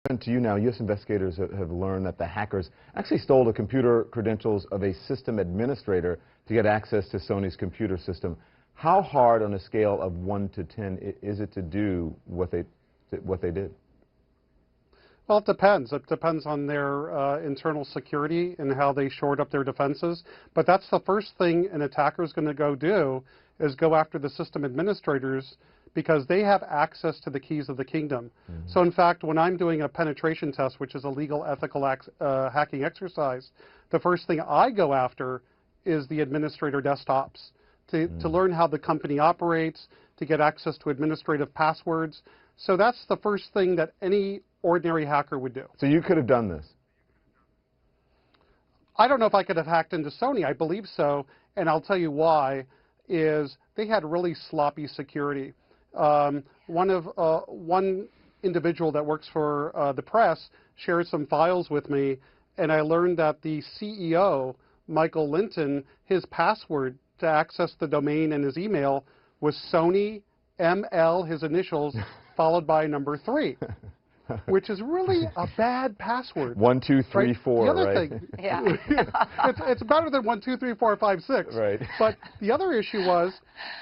To you now, U.S. investigators have learned that the hackers actually stole the computer credentials of a system administrator to get access to Sony's computer system. How hard on a scale of 1 to 10 is it to do what they did? Well, it depends. It depends on their internal security and how they shored up their defenses. But that's the first thing an attacker is going to go do, is go after the system administrators, because they have access to the keys of the kingdom. Mm-hmm. So in fact, when I'm doing a penetration test, which is a legal, ethical hacking exercise, the first thing I go after is the administrator desktops to learn how the company operates, to get access to administrative passwords. So that's the first thing that any ordinary hacker would do. So you could have done this? I don't know if I could have hacked into Sony. I believe so, and I'll tell you why, is they had really sloppy security. One individual that works for the press shared some files with me, and I learned that the CEO, Michael Linton, his password to access the domain and his email was Sony ML, his initials, followed by number 3. Which is really a bad password. 1, 2, 3, right? 4, the other right? Thing, yeah. it's better than 1, 2, 3, 4, 5, 6. Right. But the other issue was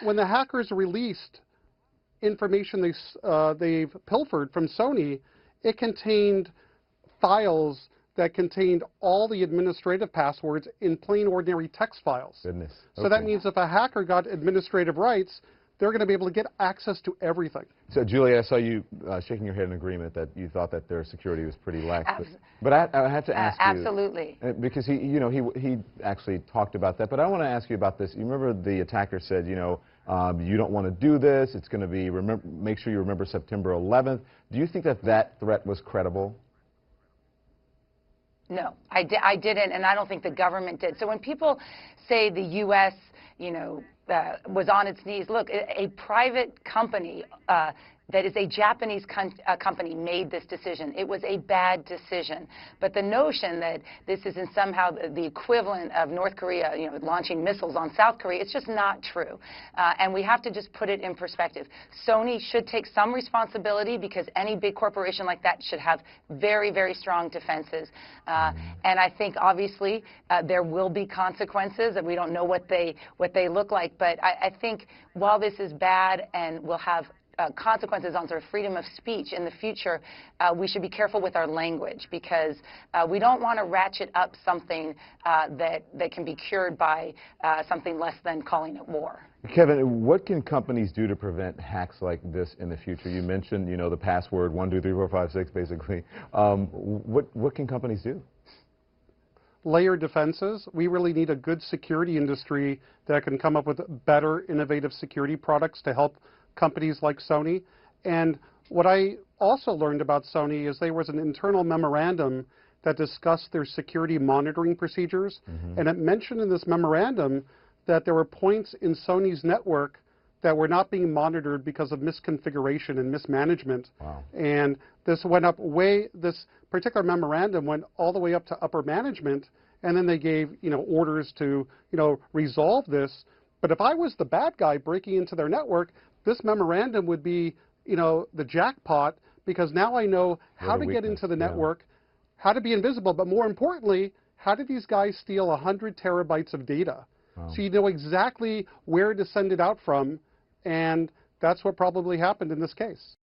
when the hackers released information they've pilfered from Sony, it contained files that contained all the administrative passwords in plain ordinary text files. Goodness. So that means if a hacker got administrative rights, they're going to be able to get access to everything. So, Juliette, I saw you shaking your head in agreement that you thought that their security was pretty lax. But I had to ask you. Absolutely. Because he actually talked about that. But I want to ask you about this. You remember the attacker said, you don't want to do this. It's going to be, make sure you remember September 11th. Do you think that that threat was credible? No, I didn't, and I don't think the government did. So when people say the U.S., was on its knees, look, a private company that is a Japanese company made this decision. It was a bad decision. But the notion that this is somehow the equivalent of North Korea, launching missiles on South Korea, it's just not true. And we have to just put it in perspective. Sony should take some responsibility because any big corporation like that should have very, very strong defenses. And I think, obviously, there will be consequences, and we don't know what they look like. But I think while this is bad and will have consequences on sort of freedom of speech in the future, we should be careful with our language, because we don't want to ratchet up something that can be cured by something less than calling it war. Kevin, what can companies do to prevent hacks like this in the future? You mentioned, the password 1, 2, 3, 4, 5, 6, basically. What can companies do? Layered defenses. We really need a good security industry that can come up with better, innovative security products to help companies like Sony. And what I also learned about Sony is there was an internal memorandum that discussed their security monitoring procedures. Mm-hmm. And it mentioned in this memorandum that there were points in Sony's network that were not being monitored because of misconfiguration and mismanagement. Wow. And this went up this particular memorandum went all the way up to upper management, and then they gave, orders to, resolve this. But if I was the bad guy breaking into their network, this memorandum would be, the jackpot, because now I know how to get into the network, how to be invisible, but more importantly, how did these guys steal 100 terabytes of data? Wow. So you know exactly where to send it out from, and that's what probably happened in this case.